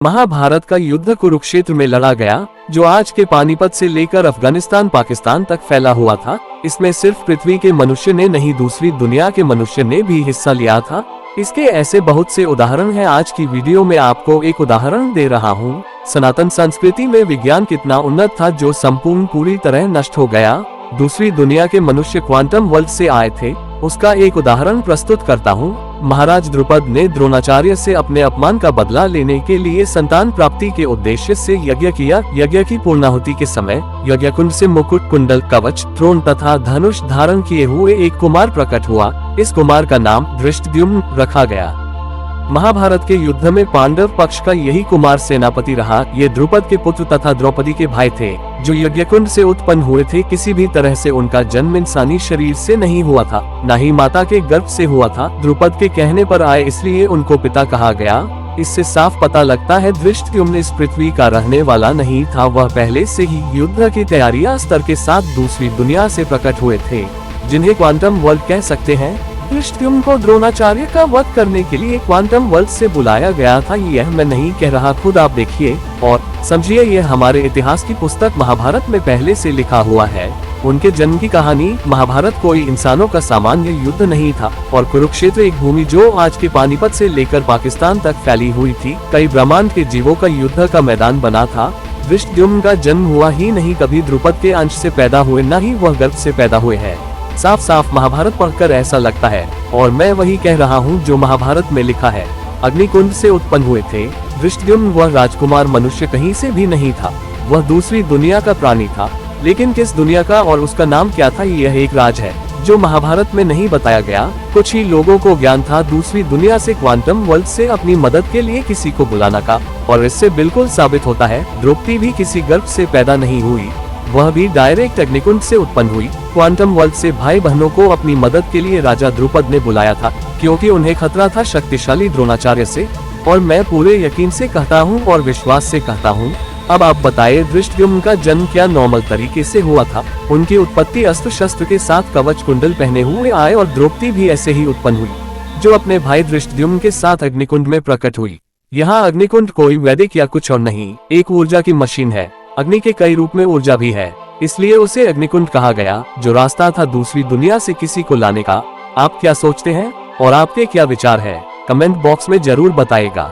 महाभारत का युद्ध कुरुक्षेत्र में लड़ा गया, जो आज के पानीपत से लेकर अफगानिस्तान पाकिस्तान तक फैला हुआ था। इसमें सिर्फ पृथ्वी के मनुष्य ने नहीं, दूसरी दुनिया के मनुष्य ने भी हिस्सा लिया था। इसके ऐसे बहुत से उदाहरण हैं। आज की वीडियो में आपको एक उदाहरण दे रहा हूँ। सनातन संस्कृति में विज्ञान कितना उन्नत था, जो संपूर्ण पूरी तरह नष्ट हो गया। दूसरी दुनिया के मनुष्य क्वांटम वर्ल्ड से आए थे, उसका एक उदाहरण प्रस्तुत करता हूँ। महाराज द्रुपद ने द्रोणाचार्य से अपने अपमान का बदला लेने के लिए संतान प्राप्ति के उद्देश्य से यज्ञ किया। यज्ञ की पूर्णाहुति के समय यज्ञ कुंड से मुकुट, कुंडल, कवच, द्रोण तथा धनुष धारण किए हुए एक कुमार प्रकट हुआ। इस कुमार का नाम धृष्टद्युम्न रखा गया। महाभारत के युद्ध में पांडव पक्ष का यही कुमार सेनापति रहा। ये द्रुपद के पुत्र तथा द्रौपदी के भाई थे, जो यज्ञकुंड से उत्पन्न हुए थे। किसी भी तरह से उनका जन्म इंसानी शरीर से नहीं हुआ था, न ही माता के गर्भ से हुआ था। द्रुपद के कहने पर आए, इसलिए उनको पिता कहा गया। इससे साफ पता लगता है धृष्टद्युम्न इस पृथ्वी का रहने वाला नहीं था। वह पहले से ही युद्ध की तैयारियां स्तर के साथ दूसरी दुनिया से प्रकट हुए थे, जिन्हें क्वांटम वर्ल्ड कह सकते हैं। धृष्टद्युम्न को द्रोणाचार्य का वध करने के लिए क्वांटम वर्ल्ड से बुलाया गया था। यह मैं नहीं कह रहा, खुद आप देखिए और समझिए। यह हमारे इतिहास की पुस्तक महाभारत में पहले से लिखा हुआ है। उनके जन्म की कहानी। महाभारत कोई इंसानों का सामान्य युद्ध नहीं था, और कुरुक्षेत्र एक भूमि जो आज के पानीपत से लेकर पाकिस्तान तक फैली हुई थी, कई ब्रह्मांड के जीवों का युद्ध का मैदान बना था। धृष्टद्युम्न का जन्म हुआ ही नहीं, कभी द्रुपद के अंश से पैदा हुए, न ही वह गर्भ से पैदा हुए हैं। साफ साफ महाभारत पढ़कर ऐसा लगता है, और मैं वही कह रहा हूँ जो महाभारत में लिखा है। अग्निकुंड से उत्पन्न हुए थे। धृष्टद्युम्न वह राजकुमार मनुष्य कहीं से भी नहीं था, वह दूसरी दुनिया का प्राणी था। लेकिन किस दुनिया का और उसका नाम क्या था, यह एक राज है जो महाभारत में नहीं बताया गया। कुछ ही लोगों को ज्ञान था दूसरी दुनिया से क्वांटम वर्ल्ड से अपनी मदद के लिए किसी को बुलाना का, और इससे बिल्कुल साबित होता है द्रौपदी भी किसी गर्भ से पैदा नहीं हुई, वह भी डायरेक्ट अग्निकुंड से उत्पन्न हुई। क्वांटम वर्ल्ड से भाई बहनों को अपनी मदद के लिए राजा द्रुपद ने बुलाया था, क्योंकि उन्हें खतरा था शक्तिशाली द्रोणाचार्य से। और मैं पूरे यकीन से कहता हूँ और विश्वास से कहता हूँ। अब आप बताइए, धृष्टद्युम्न का जन्म क्या नॉर्मल तरीके से हुआ था? उनकी उत्पत्ति अस्त्र शस्त्र के साथ कवच कुंडल पहने हुए आए, और द्रौपदी भी ऐसे ही उत्पन्न हुई, जो अपने भाई धृष्टद्युम्न के साथ अग्निकुंड में प्रकट हुई। यहाँ अग्निकुंड कोई वैदिक या कुछ और नहीं, एक ऊर्जा की मशीन है। अग्नि के कई रूप में ऊर्जा भी है, इसलिए उसे अग्निकुंड कहा गया, जो रास्ता था दूसरी दुनिया से किसी को लाने का। आप क्या सोचते हैं और आपके क्या विचार है? कमेंट बॉक्स में जरूर बताइएगा।